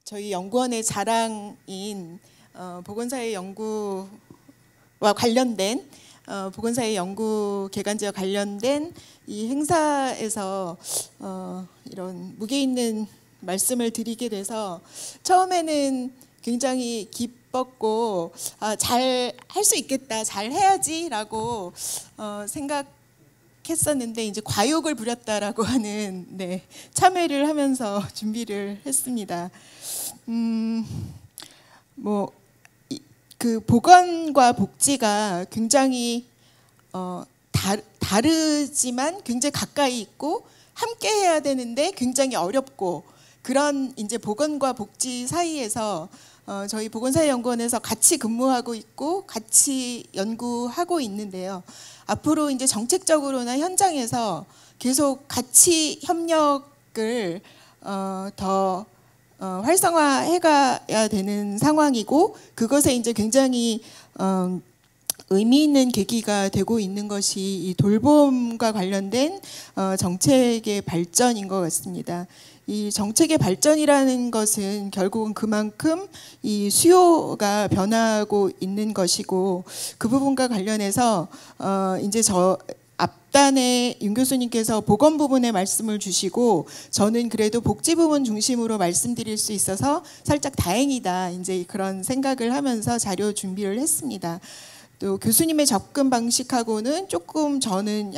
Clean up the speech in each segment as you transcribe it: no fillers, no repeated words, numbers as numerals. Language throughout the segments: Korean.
저희 연구원의 자랑인 보건사회 연구와 관련된 보건사회 연구 개관지와 관련된 이 행사에서 이런 무게 있는 말씀을 드리게 돼서 처음에는 굉장히 기뻤고 잘 할 수 있겠다, 잘 해야지라고 생각했었는데 이제 과욕을 부렸다라고 하는 참회를 하면서 준비를 했습니다. 그 보건과 복지가 굉장히 다르지만 굉장히 가까이 있고 함께 해야 되는데 굉장히 어렵고 그런 이제 보건과 복지 사이에서 저희 보건사회연구원에서 같이 근무하고 있고 같이 연구하고 있는데요. 앞으로 이제 정책적으로나 현장에서 계속 같이 협력을 더 활성화해가야 되는 상황이고 그것에 이제 굉장히 의미 있는 계기가 되고 있는 것이 이 돌봄과 관련된 정책의 발전인 것 같습니다. 이 정책의 발전이라는 것은 결국은 그만큼 이 수요가 변하고 있는 것이고 그 부분과 관련해서 이제 앞단에 윤 교수님께서 보건 부분에 말씀을 주시고 저는 그래도 복지 부분 중심으로 말씀드릴 수 있어서 살짝 다행이다 이제 그런 생각을 하면서 자료 준비를 했습니다. 또 교수님의 접근 방식하고는 조금 저는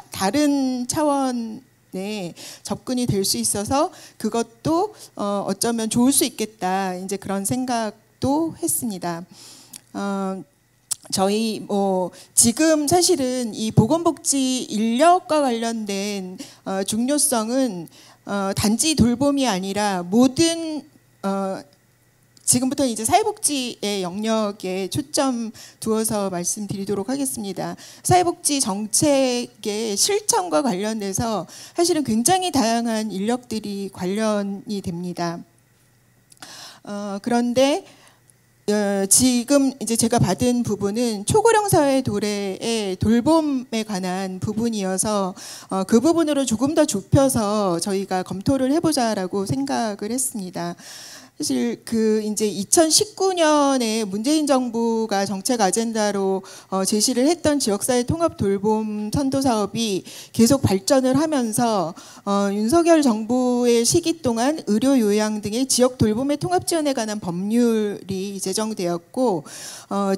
다른 차원의 접근이 될 수 있어서 그것도 어쩌면 좋을 수 있겠다 이제 그런 생각도 했습니다. 저희 지금 사실은 이 보건복지 인력과 관련된 중요성은 단지 돌봄이 아니라 모든 지금부터 이제 사회복지의 영역에 초점 두어서 말씀드리도록 하겠습니다. 사회복지 정책의 실천과 관련돼서 사실은 굉장히 다양한 인력들이 관련이 됩니다. 그런데 지금 이제 제가 받은 부분은 초고령 사회 도래의 돌봄에 관한 부분이어서 그 부분으로 조금 더 좁혀서 저희가 검토를 해보자라고 생각을 했습니다. 사실 이제 2019년에 문재인 정부가 정책 아젠다로 제시를 했던 지역사회 통합 돌봄 선도 사업이 계속 발전을 하면서 윤석열 정부의 시기 동안 의료 요양 등의 지역 돌봄의 통합 지원에 관한 법률이 제정되었고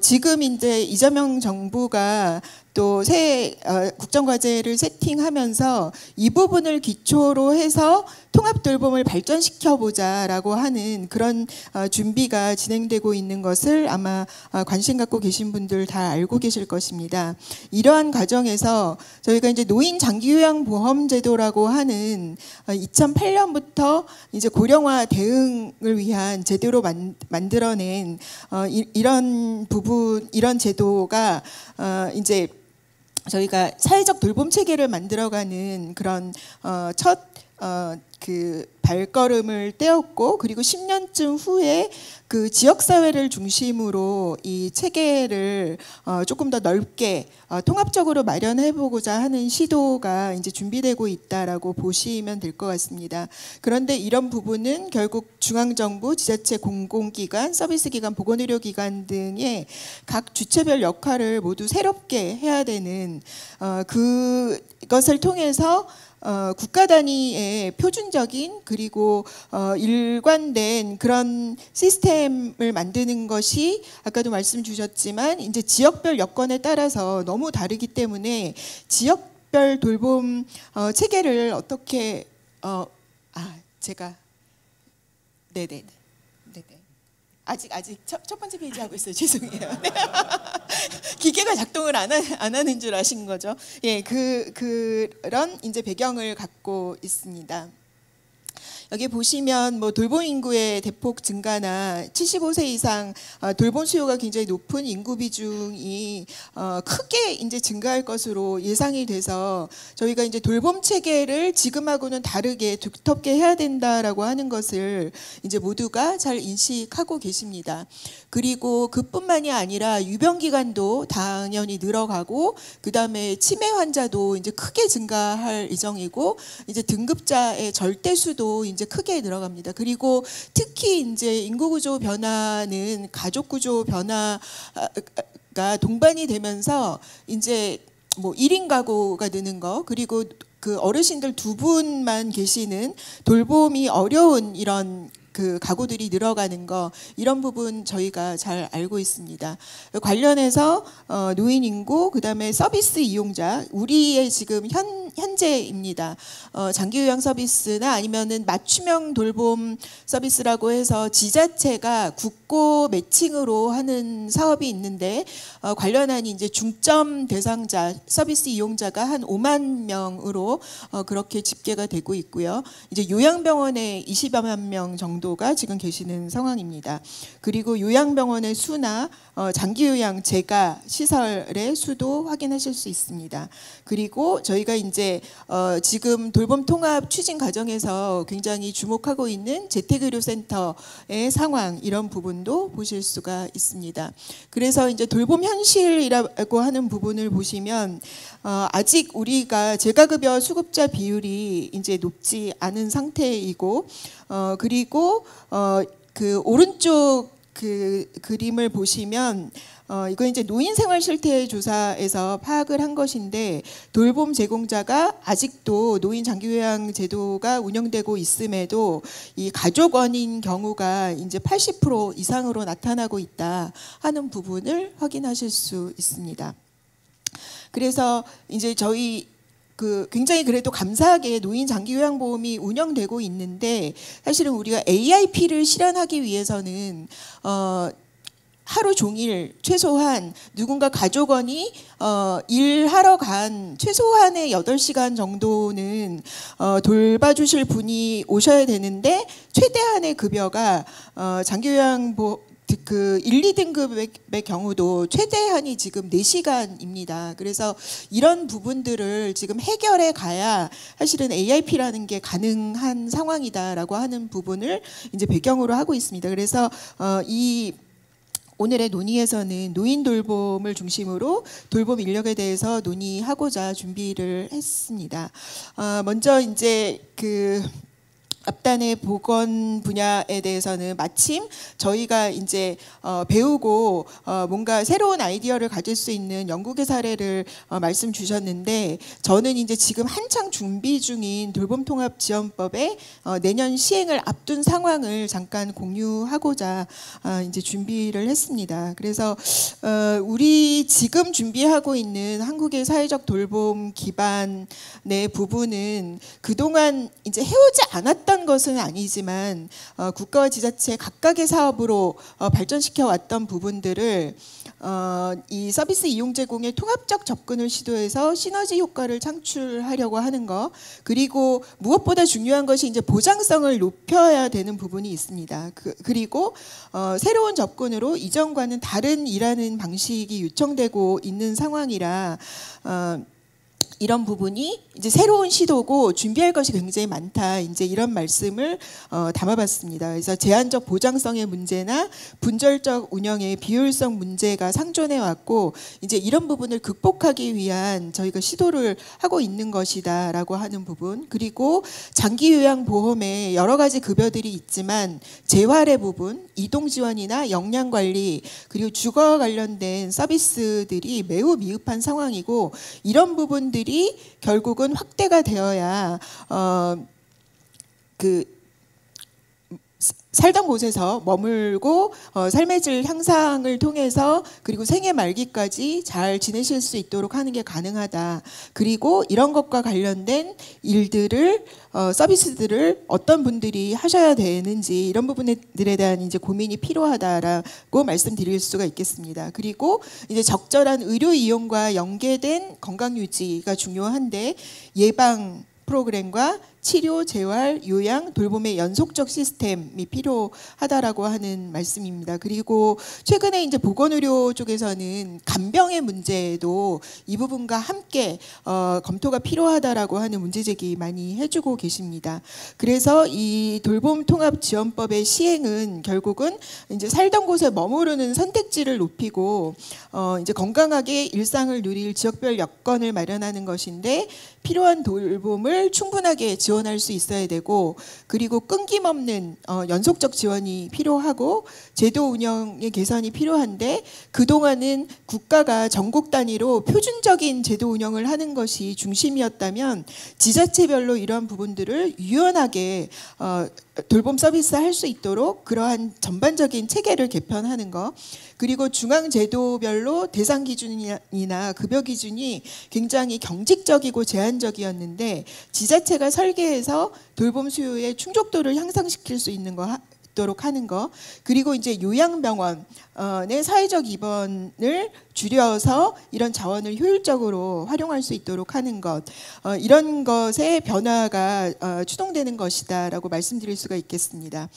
지금 이제 이재명 정부가 또 새 국정과제를 세팅하면서 이 부분을 기초로 해서 통합 돌봄을 발전시켜 보자라고 하는 그런 준비가 진행되고 있는 것을 아마 관심 갖고 계신 분들 다 알고 계실 것입니다. 이러한 과정에서 저희가 이제 노인 장기요양보험제도라고 하는 2008년부터 이제 고령화 대응을 위한 제도로 만들어낸 이런 부분, 이런 제도가 이제 저희가 사회적 돌봄 체계를 만들어가는 그런 첫 발걸음을 떼었고 그리고 10년쯤 후에 그 지역사회를 중심으로 이 체계를 조금 더 넓게 통합적으로 마련해보고자 하는 시도가 이제 준비되고 있다라고 보시면 될 것 같습니다. 그런데 이런 부분은 결국 중앙정부, 지자체, 공공기관, 서비스기관, 보건의료기관 등의 각 주체별 역할을 모두 새롭게 해야 되는 그것을 통해서 국가 단위의 표준적인 그리고 일관된 그런 시스템을 만드는 것이 아까도 말씀 주셨지만 이제 지역별 여건에 따라서 너무 다르기 때문에 지역별 돌봄 체계를 어떻게 제가 네네 아직 첫 번째 페이지 하고 있어요. 죄송해요. 기계가 작동을 안 하는 줄 아신 거죠? 예, 그런 이제 배경을 갖고 있습니다. 여기 보시면 돌봄 인구의 대폭 증가나 75세 이상 돌봄 수요가 굉장히 높은 인구 비중이 크게 이제 증가할 것으로 예상이 돼서 저희가 이제 돌봄 체계를 지금하고는 다르게 두텁게 해야 된다라고 하는 것을 이제 모두가 잘 인식하고 계십니다. 그리고 그뿐만이 아니라 유병 기간도 당연히 늘어가고 그다음에 치매 환자도 이제 크게 증가할 예정이고 이제 등급자의 절대 수도 이제 크게 늘어갑니다. 그리고 특히 이제 인구 구조 변화는 가족 구조 변화가 동반이 되면서 이제 뭐 1인 가구가 느는 거, 그리고 그 어르신들 두 분만 계시는 돌봄이 어려운 이런 그 가구들이 늘어가는 거, 이런 부분 저희가 잘 알고 있습니다. 관련해서 노인 인구, 그다음에 서비스 이용자, 우리의 지금 현재입니다. 장기 요양 서비스나 아니면은 맞춤형 돌봄 서비스라고 해서 지자체가 국고 매칭으로 하는 사업이 있는데 관련한 이제 중점 대상자 서비스 이용자가 한 5만 명으로 그렇게 집계가 되고 있고요. 이제 요양병원에 20여만 명 정도가 지금 계시는 상황입니다. 그리고 요양병원의 수나 장기요양 재가 시설의 수도 확인하실 수 있습니다. 그리고 저희가 이제 지금 돌봄 통합 추진 과정에서 굉장히 주목하고 있는 재택의료센터의 상황, 이런 부분도 보실 수가 있습니다. 그래서 이제 돌봄 현실이라고 하는 부분을 보시면 아직 우리가 재가급여 수급자 비율이 이제 높지 않은 상태이고, 그리고 그 오른쪽 그 그림을 보시면 이거 이제 노인생활실태조사에서 파악을 한 것인데, 돌봄 제공자가 아직도 노인 장기요양 제도가 운영되고 있음에도 이 가족원인 경우가 이제 80% 이상으로 나타나고 있다 하는 부분을 확인하실 수 있습니다. 그래서 이제 저희 굉장히 그래도 감사하게 노인 장기요양보험이 운영되고 있는데, 사실은 우리가 AIP를 실현하기 위해서는 하루 종일 최소한 누군가 가족원이 일하러 간 최소한의 8시간 정도는 돌봐주실 분이 오셔야 되는데, 최대한의 급여가 그 1, 2등급의 경우도 최대한이 지금 4시간입니다. 그래서 이런 부분들을 지금 해결해 가야 사실은 AIP라는 게 가능한 상황이다라고 하는 부분을 이제 배경으로 하고 있습니다. 그래서 이 오늘의 논의에서는 노인 돌봄을 중심으로 돌봄 인력에 대해서 논의하고자 준비를 했습니다. 먼저 이제 앞단의 보건 분야에 대해서는 마침 저희가 이제 배우고 뭔가 새로운 아이디어를 가질 수 있는 영국의 사례를 말씀 주셨는데, 저는 이제 지금 한창 준비 중인 돌봄통합지원법의 내년 시행을 앞둔 상황을 잠깐 공유하고자 이제 준비를 했습니다. 그래서 우리 지금 준비하고 있는 한국의 사회적 돌봄 기반의 부분은 그동안 이제 해오지 않았던 것은 아니지만 국가와 지자체 각각의 사업으로 발전시켜 왔던 부분들을 이 서비스 이용 제공의 통합적 접근을 시도해서 시너지 효과를 창출하려고 하는 것, 그리고 무엇보다 중요한 것이 이제 보장성을 높여야 되는 부분이 있습니다. 그리고 새로운 접근으로 이전과는 다른 일하는 방식이 요청되고 있는 상황이라 이런 부분이 이제 새로운 시도고 준비할 것이 굉장히 많다, 이제 이런 말씀을 담아봤습니다. 그래서 제한적 보장성의 문제나 분절적 운영의 비효율성 문제가 상존해 왔고, 이제 이런 부분을 극복하기 위한 저희가 시도를 하고 있는 것이다라고 하는 부분, 그리고 장기요양보험에 여러 가지 급여들이 있지만 재활의 부분, 이동 지원이나 역량 관리, 그리고 주거와 관련된 서비스들이 매우 미흡한 상황이고, 이런 부분들이 결국은 확대가 되어야 살던 곳에서 머물고 삶의 질 향상을 통해서, 그리고 생애 말기까지 잘 지내실 수 있도록 하는 게 가능하다. 그리고 이런 것과 관련된 일들을 서비스들을 어떤 분들이 하셔야 되는지, 이런 부분들에 대한 이제 고민이 필요하다라고 말씀드릴 수가 있겠습니다. 그리고 이제 적절한 의료 이용과 연계된 건강 유지가 중요한데, 예방 프로그램과 치료, 재활, 요양, 돌봄의 연속적 시스템이 필요하다라고 하는 말씀입니다. 그리고 최근에 이제 보건의료 쪽에서는 간병의 문제도 이 부분과 함께 검토가 필요하다라고 하는 문제 제기 많이 해주고 계십니다. 그래서 이 돌봄통합지원법의 시행은 결국은 이제 살던 곳에 머무르는 선택지를 높이고 이제 건강하게 일상을 누릴 지역별 여건을 마련하는 것인데, 필요한 돌봄을 충분하게 지원 지원할 수 있어야 되고, 그리고 끊김없는 연속적 지원이 필요하고 제도 운영의 개선이 필요한데, 그동안은 국가가 전국 단위로 표준적인 제도 운영을 하는 것이 중심이었다면 지자체별로 이러한 부분들을 유연하게 돌봄 서비스 할 수 있도록 그러한 전반적인 체계를 개편하는 것, 그리고 중앙 제도별로 대상 기준이나 급여 기준이 굉장히 경직적이고 제한적이었는데 지자체가 설계해서 돌봄 수요의 충족도를 향상시킬 수 있는 거 있도록 하는 거, 그리고 이제 요양병원의 사회적 입원을 줄여서 이런 자원을 효율적으로 활용할 수 있도록 하는 것, 이런 것의 변화가 추동되는 것이다라고 말씀드릴 수가 있겠습니다.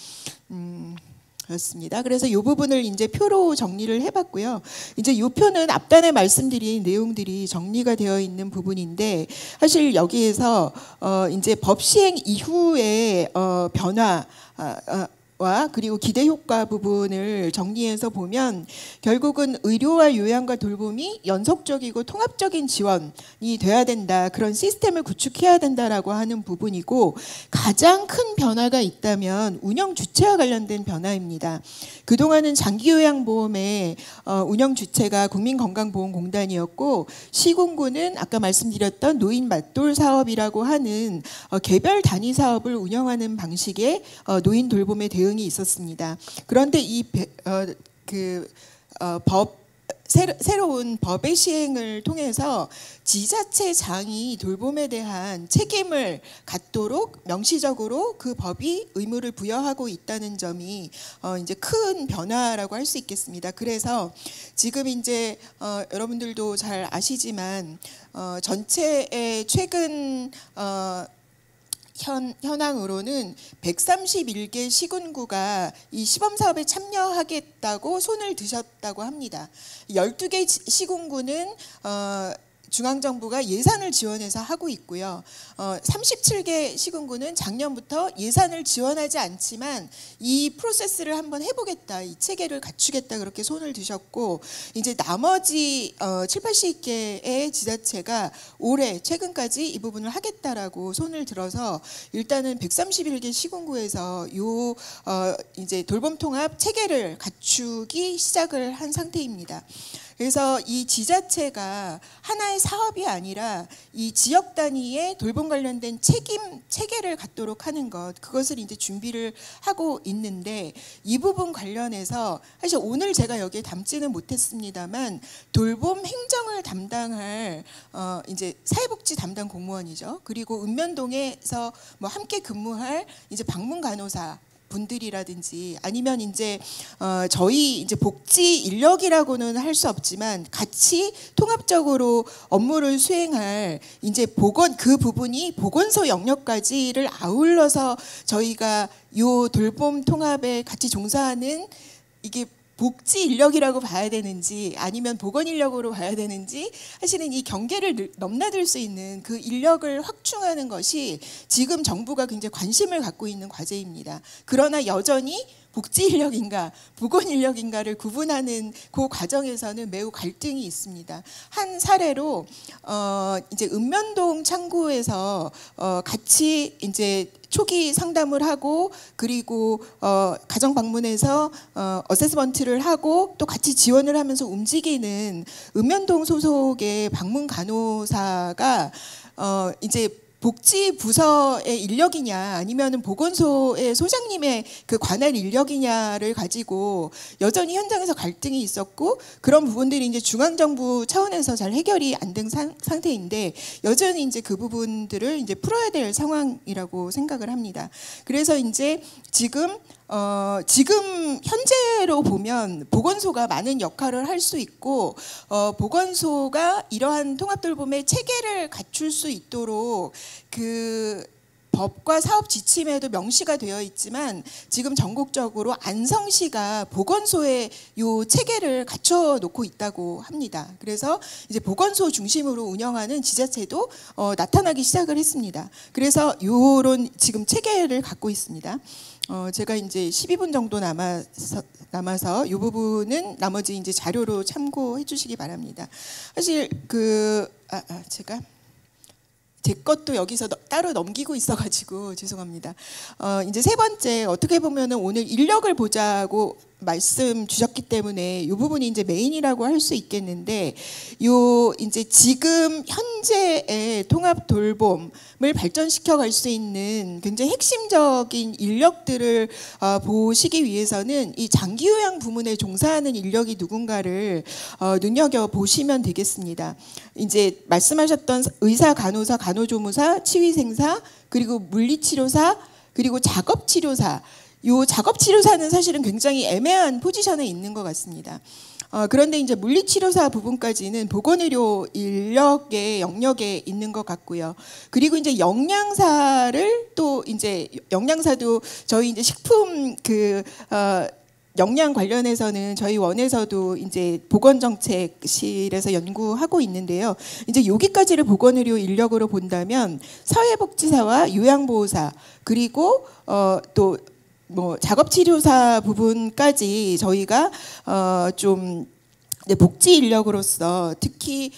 그렇습니다. 그래서 이 부분을 이제 표로 정리를 해봤고요. 이제 이 표는 앞단에 말씀드린 내용들이 정리가 되어 있는 부분인데, 사실 여기에서 이제 법 시행 이후의 변화 와 그리고 기대 효과 부분을 정리해서 보면 결국은 의료와 요양과 돌봄이 연속적이고 통합적인 지원이 돼야 된다, 그런 시스템을 구축해야 된다라고 하는 부분이고, 가장 큰 변화가 있다면 운영 주체와 관련된 변화입니다. 그동안은 장기요양보험의 운영 주체가 국민건강보험공단이었고, 시군구는 아까 말씀드렸던 노인 맞돌 사업이라고 하는 개별 단위 사업을 운영하는 방식의 노인 돌봄에 대응이 있었습니다. 그런데 이 새로운 법의 시행을 통해서 지자체장이 돌봄에 대한 책임을 갖도록 명시적으로 그 법이 의무를 부여하고 있다는 점이 이제 큰 변화라고 할 수 있겠습니다. 그래서 지금 이제 여러분들도 잘 아시지만 전체의 최근 현황으로는 131개 시군구가 이 시범사업에 참여하겠다고 손을 드셨다고 합니다. 12개 시군구는 중앙정부가 예산을 지원해서 하고 있고요. 37개 시군구는 작년부터 예산을 지원하지 않지만 이 프로세스를 한번 해보겠다, 이 체계를 갖추겠다, 그렇게 손을 드셨고, 이제 나머지 7, 80개의 지자체가 올해 최근까지 이 부분을 하겠다라고 손을 들어서 일단은 131개 시군구에서 이제 돌봄 통합 체계를 갖추기 시작을 한 상태입니다. 그래서 이 지자체가 하나의 사업이 아니라 이 지역 단위의 돌봄 관련된 체계를 갖도록 하는 것, 그것을 이제 준비를 하고 있는데, 이 부분 관련해서 사실 오늘 제가 여기에 담지는 못했습니다만 돌봄 행정을 담당할 이제 사회복지 담당 공무원이죠. 그리고 읍면동에서 뭐 함께 근무할 이제 방문 간호사 분들이라든지, 아니면 이제 저희 이제 복지 인력이라고는 할 수 없지만 같이 통합적으로 업무를 수행할 이제 그 부분이 보건소 영역까지를 아울러서 저희가 요 돌봄 통합에 같이 종사하는, 이게 복지 인력이라고 봐야 되는지 아니면 보건 인력으로 봐야 되는지, 사실은 이 경계를 넘나들 수 있는 그 인력을 확충하는 것이 지금 정부가 굉장히 관심을 갖고 있는 과제입니다. 그러나 여전히 복지 인력인가 보건 인력인가를 구분하는 그 과정에서는 매우 갈등이 있습니다. 한 사례로 이제 읍면동 창구에서 같이 이제 초기 상담을 하고, 그리고 가정 방문해서 어세스먼트를 하고 또 같이 지원을 하면서 움직이는 읍면동 소속의 방문 간호사가 이제 복지부서의 인력이냐 아니면은 보건소의 소장님의 그 관할 인력이냐를 가지고 여전히 현장에서 갈등이 있었고, 그런 부분들이 이제 중앙정부 차원에서 잘 해결이 안 된 상태인데, 여전히 이제 그 부분들을 이제 풀어야 될 상황이라고 생각을 합니다. 그래서 이제 지금 현재로 보면 보건소가 많은 역할을 할 수 있고, 보건소가 이러한 통합돌봄의 체계를 갖출 수 있도록 그 법과 사업 지침에도 명시가 되어 있지만, 지금 전국적으로 안성시가 보건소의 요 체계를 갖춰 놓고 있다고 합니다. 그래서 이제 보건소 중심으로 운영하는 지자체도 나타나기 시작을 했습니다. 그래서 요런 지금 체계를 갖고 있습니다. 제가 이제 12분 정도 남아서 이 부분은 나머지 이제 자료로 참고해 주시기 바랍니다. 사실 제가 제 것도 여기서 따로 넘기고 있어가지고 죄송합니다. 이제 세 번째, 어떻게 보면은 오늘 인력을 보자고 말씀 주셨기 때문에 이 부분이 이제 메인이라고 할 수 있겠는데, 요 이제 지금 현재의 통합 돌봄을 발전시켜 갈 수 있는 굉장히 핵심적인 인력들을 보시기 위해서는 이 장기 요양 부문에 종사하는 인력이 누군가를 눈여겨 보시면 되겠습니다. 이제 말씀하셨던 의사, 간호사, 간호조무사, 치위생사, 그리고 물리치료사, 그리고 작업치료사. 요 작업치료사는 사실은 굉장히 애매한 포지션에 있는 것 같습니다. 그런데 이제 물리치료사 부분까지는 보건의료 인력의 영역에 있는 것 같고요. 그리고 이제 영양사를 또 이제 영양사도 저희 이제 식품 영양 관련해서는 저희 원에서도 이제 보건정책실에서 연구하고 있는데요. 이제 여기까지를 보건의료 인력으로 본다면 사회복지사와 요양보호사, 그리고 또 작업치료사 부분까지 저희가 좀 복지 인력으로서 특히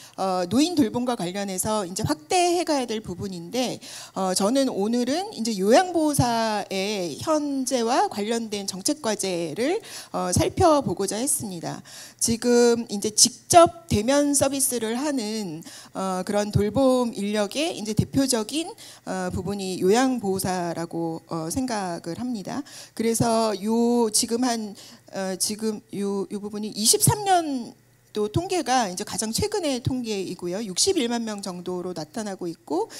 노인 돌봄과 관련해서 이제 확대해 가야 될 부분인데, 저는 오늘은 이제 요양보호사의 현재와 관련된 정책 과제를 살펴보고자 했습니다. 지금 이제 직접 대면 서비스를 하는 그런 돌봄 인력의 이제 대표적인 부분이 요양보호사라고 생각을 합니다. 그래서 지금 요 부분이 23년 또 통계가 이제 가장 최근의 통계이고요. 61만 명 정도로 나타나고 있고,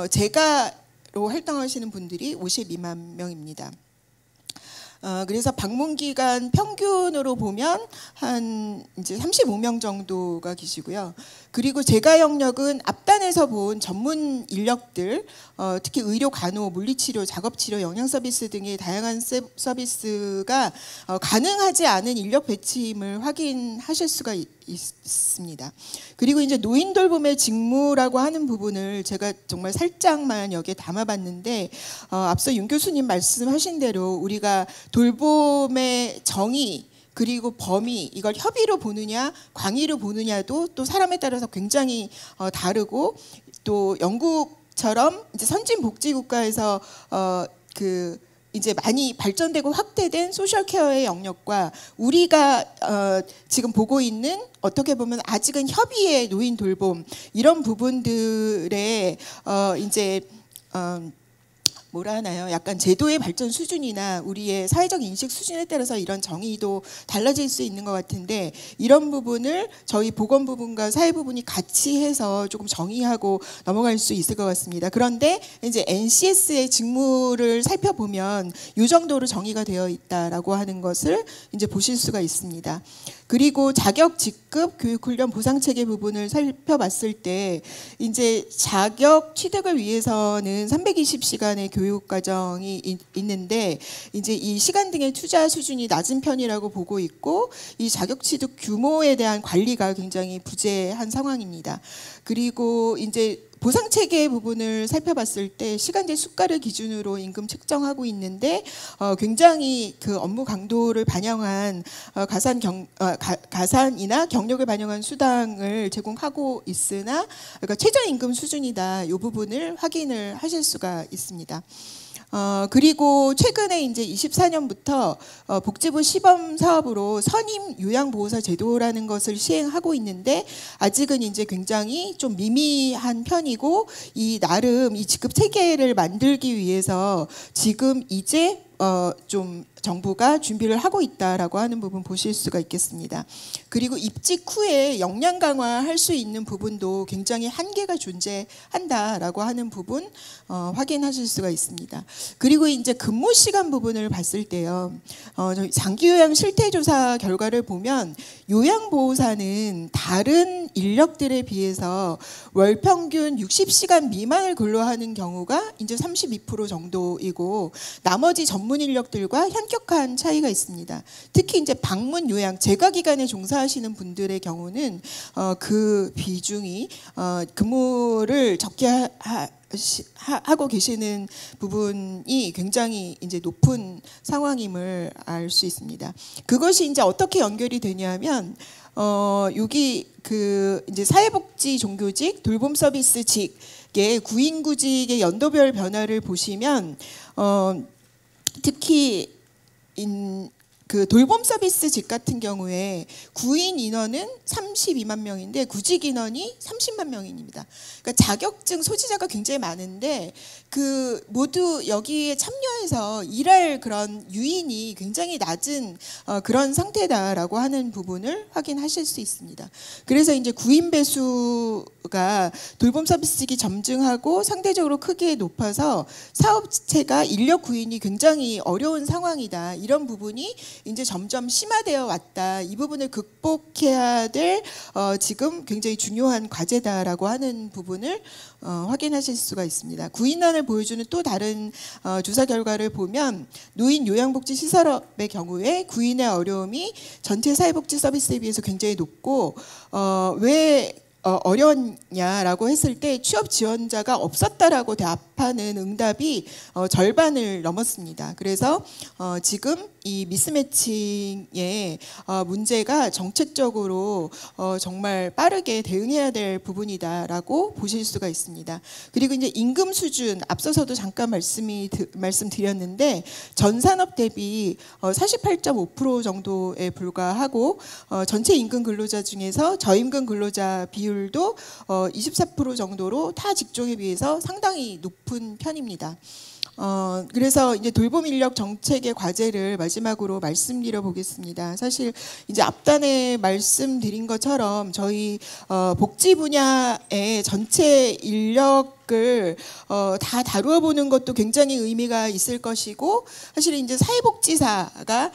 재가로 활동하시는 분들이 52만 명입니다. 그래서 방문 기간 평균으로 보면 한 이제 35명 정도가 계시고요. 그리고 재가 영역은 앞단에서 본 전문 인력들, 특히 의료, 간호, 물리치료, 작업치료, 영양서비스 등의 다양한 서비스가 가능하지 않은 인력 배치임을 확인하실 수가 있습니다. 그리고 이제 노인 돌봄의 직무라고 하는 부분을 제가 정말 살짝만 여기에 담아봤는데, 앞서 윤 교수님 말씀하신 대로 우리가 돌봄의 정의, 그리고 범위, 이걸 협의로 보느냐 광의로 보느냐도 또 사람에 따라서 굉장히 다르고, 또 영국처럼 이제 선진복지국가에서 이제 많이 발전되고 확대된 소셜케어의 영역과 우리가 지금 보고 있는, 어떻게 보면 아직은 협의의 노인 돌봄, 이런 부분들의 이제 뭐라 하나요? 약간 제도의 발전 수준이나 우리의 사회적 인식 수준에 따라서 이런 정의도 달라질 수 있는 것 같은데, 이런 부분을 저희 보건 부분과 사회 부분이 같이 해서 조금 정의하고 넘어갈 수 있을 것 같습니다. 그런데 이제 NCS의 직무를 살펴보면 이 정도로 정의가 되어 있다라고 하는 것을 이제 보실 수가 있습니다. 그리고 자격, 직급, 교육, 훈련, 보상 체계 부분을 살펴봤을 때, 이제 자격 취득을 위해서는 320시간의 교육 과정이 있는데, 이제 이 시간 등의 투자 수준이 낮은 편이라고 보고 있고, 이 자격 취득 규모에 대한 관리가 굉장히 부재한 상황입니다. 그리고 이제 보상 체계 부분을 살펴봤을 때 시간제 수가를 기준으로 임금 책정하고 있는데, 굉장히 그 업무 강도를 반영한 가산이나 경력을 반영한 수당을 제공하고 있으나, 그러니까 최저임금 수준이다, 이 부분을 확인을 하실 수가 있습니다. 그리고 최근에 이제 24년부터 복지부 시범 사업으로 선임 요양보호사 제도라는 것을 시행하고 있는데, 아직은 이제 굉장히 좀 미미한 편이고, 이 나름 이 직급 체계를 만들기 위해서 지금 이제 좀 정부가 준비를 하고 있다라고 하는 부분 보실 수가 있겠습니다. 그리고 입직 후에 역량 강화할 수 있는 부분도 굉장히 한계가 존재한다라고 하는 부분 확인하실 수가 있습니다. 그리고 이제 근무 시간 부분을 봤을 때요, 장기 요양 실태조사 결과를 보면 요양보호사는 다른 인력들에 비해서 월 평균 60시간 미만을 근로하는 경우가 이제 32% 정도이고, 나머지 전문 인력들과 현격한 차이가 있습니다. 특히 이제 방문 요양 재가 기간에 종사하시는 분들의 경우는 그 비중이 근무를 적게 하고 계시는 부분이 굉장히 이제 높은 상황임을 알 수 있습니다. 그것이 이제 어떻게 연결이 되냐면, 여기 그 이제 사회복지 종교직 돌봄 서비스직의 구인구직의 연도별 변화를 보시면 특히 그 돌봄 서비스직 같은 경우에 구인 인원은 32만 명인데 구직 인원이 30만 명입니다. 그러니까 자격증 소지자가 굉장히 많은데 그 모두 여기에 참여해서 일할 그런 유인이 굉장히 낮은 그런 상태다라고 하는 부분을 확인하실 수 있습니다. 그래서 이제 구인 배수가 돌봄 서비스직이 점증하고 상대적으로 크게 높아서 사업체가 인력 구인이 굉장히 어려운 상황이다. 이런 부분이 이제 점점 심화되어 왔다. 이 부분을 극복해야 될 지금 굉장히 중요한 과제다라고 하는 부분을 확인하실 수가 있습니다. 구인난을 보여주는 또 다른 조사 결과를 보면 노인 요양복지시설업의 경우에 구인의 어려움이 전체 사회복지 서비스에 비해서 굉장히 높고 왜 어려웠냐라고 했을 때 취업 지원자가 없었다라고 대답하는 응답이 절반을 넘었습니다. 그래서 지금 이 미스매칭의 문제가 정책적으로 정말 빠르게 대응해야 될 부분이다라고 보실 수가 있습니다. 그리고 이제 임금 수준 앞서서도 잠깐 말씀드렸는데 전 산업 대비 48.5% 정도에 불과하고 전체 임금 근로자 중에서 저임금 근로자 비율도 24% 정도로 타 직종에 비해서 상당히 높은 편입니다. 그래서 이제 돌봄 인력 정책의 과제를 마지막으로 말씀드려 보겠습니다. 사실 이제 앞단에 말씀드린 것처럼 저희 복지 분야의 전체 인력을 다 다루어 보는 것도 굉장히 의미가 있을 것이고 사실 이제 사회복지사가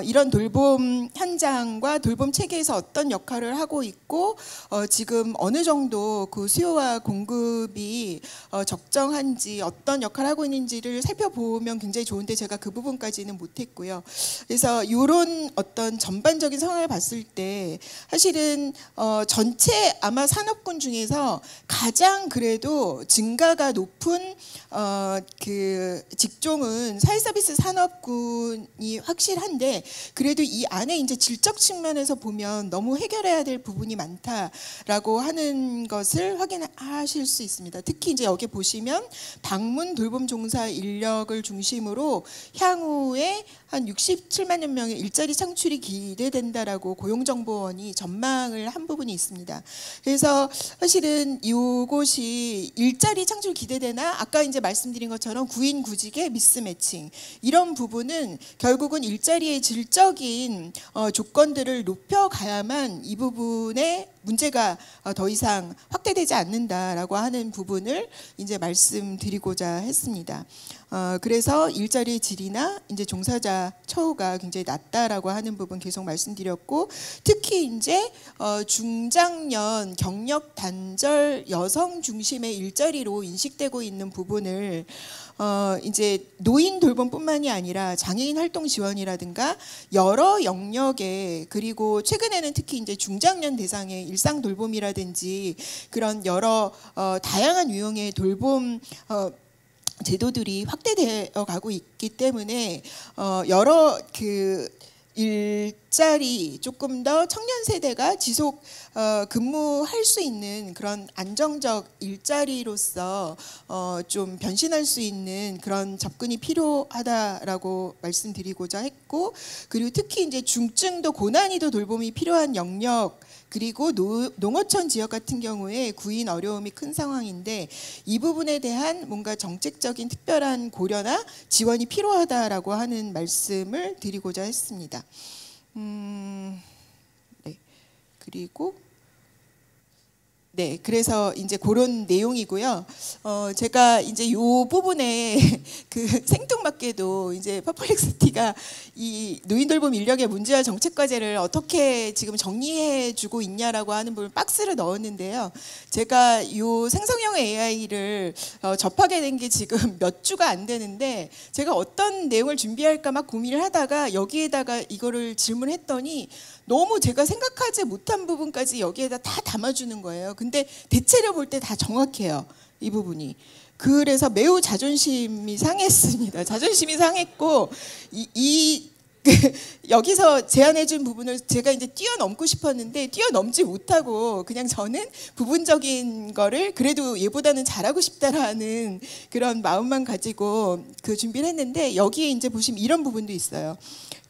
이런 돌봄 현장과 돌봄 체계에서 어떤 역할을 하고 있고 지금 어느 정도 그 수요와 공급이 적정한지 어떤 역할을 하고 있는지를 살펴보면 굉장히 좋은데 제가 그 부분까지는 못했고요. 그래서 이런 어떤 전반적인 상황을 봤을 때 사실은 전체 아마 산업군 중에서 가장 그래도 증가가 높은 그 직종은 사회서비스 산업군이 확실한데 그래도 이 안에 이제 질적 측면에서 보면 너무 해결해야 될 부분이 많다라고 하는 것을 확인하실 수 있습니다. 특히 이제 여기 보시면 방문 돌봄 종사 인력을 중심으로 향후에 한 67만여 명의 일자리 창출이 기대된다라고 고용정보원이 전망을 한 부분이 있습니다. 그래서 사실은 이것이 일자리 창출 기대되나 아까 이제 말씀드린 것처럼 구인 구직의 미스매칭 이런 부분은 결국은 일자리의 질적인 조건들을 높여가야만 이 부분에 문제가 더 이상 확대되지 않는다라고 하는 부분을 이제 말씀드리고자 했습니다. 그래서 일자리의 질이나 이제 종사자 처우가 굉장히 낮다라고 하는 부분 계속 말씀드렸고 특히 이제 중장년 경력 단절 여성 중심의 일자리로 인식되고 있는 부분을 이제 노인 돌봄뿐만이 아니라 장애인 활동 지원이라든가 여러 영역에 그리고 최근에는 특히 이제 중장년 대상의 일상 돌봄이라든지 그런 여러 다양한 유형의 돌봄 제도들이 확대되어 가고 있기 때문에 여러 그 일자리 조금 더 청년 세대가 지속 근무할 수 있는 그런 안정적 일자리로서 좀 변신할 수 있는 그런 접근이 필요하다라고 말씀드리고자 했고 그리고 특히 이제 중증도 고난이도 돌봄이 필요한 영역 그리고 농어촌 지역 같은 경우에 구인 어려움이 큰 상황인데 이 부분에 대한 뭔가 정책적인 특별한 고려나 지원이 필요하다라고 하는 말씀을 드리고자 했습니다. 네. 그리고 네, 그래서 이제 그런 내용이고요. 제가 이제 이 부분에 그 생뚱맞게도 이제 퍼플렉시티가 이 노인돌봄 인력의 문제와 정책 과제를 어떻게 지금 정리해주고 있냐라고 하는 부분 박스를 넣었는데요. 제가 이 생성형 AI를 접하게 된 게 지금 몇 주가 안 되는데 제가 어떤 내용을 준비할까 막 고민을 하다가 여기에다가 이거를 질문했더니 너무 제가 생각하지 못한 부분까지 여기에다 다 담아주는 거예요. 근데 대체로 볼 때 다 정확해요. 이 부분이. 그래서 매우 자존심이 상했습니다. 자존심이 상했고 이 여기서 제안해준 부분을 제가 이제 뛰어넘고 싶었는데 뛰어넘지 못하고 그냥 저는 부분적인 거를 그래도 얘보다는 잘하고 싶다라는 그런 마음만 가지고 그 준비를 했는데 여기에 이제 보시면 이런 부분도 있어요.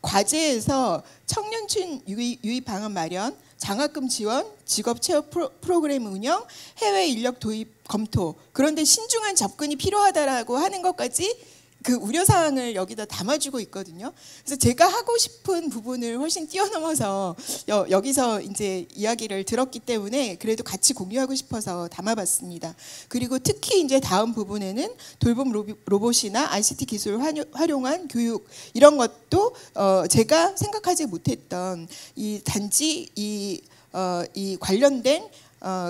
과제에서 청년층 유입 방안 마련, 장학금 지원, 직업 체험 프로그램 운영, 해외 인력 도입 검토. 그런데 신중한 접근이 필요하다라고 하는 것까지 그 우려사항을 여기다 담아주고 있거든요. 그래서 제가 하고 싶은 부분을 훨씬 뛰어넘어서 여기서 이제 이야기를 들었기 때문에 그래도 같이 공유하고 싶어서 담아봤습니다. 그리고 특히 이제 다음 부분에는 돌봄 로봇이나 ICT 기술을 활용한 교육 이런 것도 제가 생각하지 못했던 이 단지 이 관련된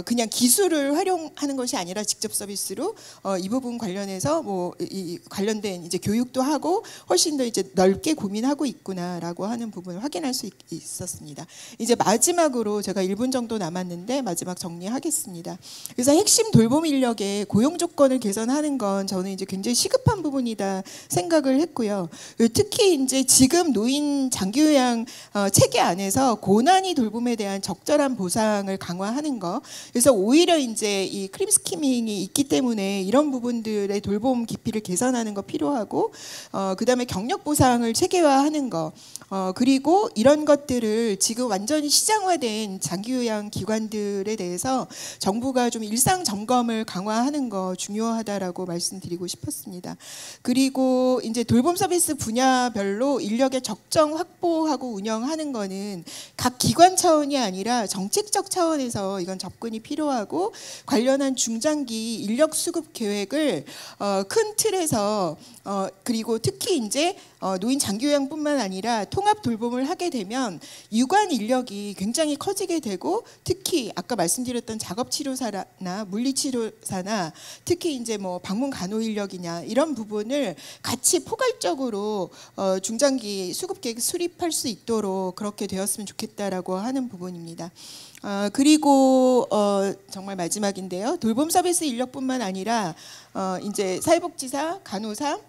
그냥 기술을 활용하는 것이 아니라 직접 서비스로 이 부분 관련해서 뭐 이 관련된 이제 교육도 하고 훨씬 더 이제 넓게 고민하고 있구나라고 하는 부분을 확인할 수 있었습니다. 이제 마지막으로 제가 1분 정도 남았는데 마지막 정리하겠습니다. 그래서 핵심 돌봄 인력의 고용 조건을 개선하는 건 저는 이제 굉장히 시급한 부분이다 생각을 했고요. 특히 이제 지금 노인 장기 요양 체계 안에서 고난이 돌봄에 대한 적절한 보상을 강화하는 거. 그래서 오히려 이제 이 크림 스키밍이 있기 때문에 이런 부분들의 돌봄 깊이를 개선하는 거 필요하고, 그다음에 경력 보상을 체계화하는 거, 그리고 이런 것들을 지금 완전히 시장화된 장기요양 기관들에 대해서 정부가 좀 일상 점검을 강화하는 거 중요하다라고 말씀드리고 싶었습니다. 그리고 이제 돌봄 서비스 분야별로 인력의 적정 확보하고 운영하는 거는 각 기관 차원이 아니라 정책적 차원에서 이건 접근이 필요하고, 관련한 중장기 인력 수급 계획을 큰 틀에서 그리고 특히 이제 노인 장기요양뿐만 아니라 통합 돌봄을 하게 되면 유관 인력이 굉장히 커지게 되고, 특히 아까 말씀드렸던 작업치료사나 물리치료사나 특히 이제 뭐 방문 간호 인력이냐 이런 부분을 같이 포괄적으로 중장기 수급 계획 수립할 수 있도록 그렇게 되었으면 좋겠다라고 하는 부분입니다. 그리고 정말 마지막인데요. 돌봄 서비스 인력뿐만 아니라 이제 사회복지사, 간호사,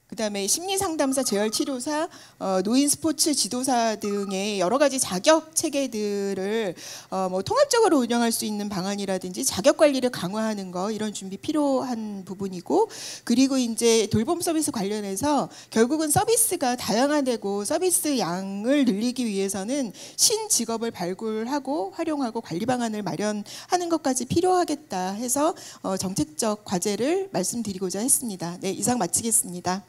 그다음에 심리상담사, 재활치료사, 노인 스포츠 지도사 등의 여러 가지 자격 체계들을 뭐 통합적으로 운영할 수 있는 방안이라든지 자격 관리를 강화하는 거, 이런 준비 필요한 부분이고, 그리고 이제 돌봄 서비스 관련해서 결국은 서비스가 다양화되고 서비스 양을 늘리기 위해서는 신직업을 발굴하고 활용하고 관리 방안을 마련하는 것까지 필요하겠다 해서 정책적 과제를 말씀드리고자 했습니다. 네, 이상 마치겠습니다.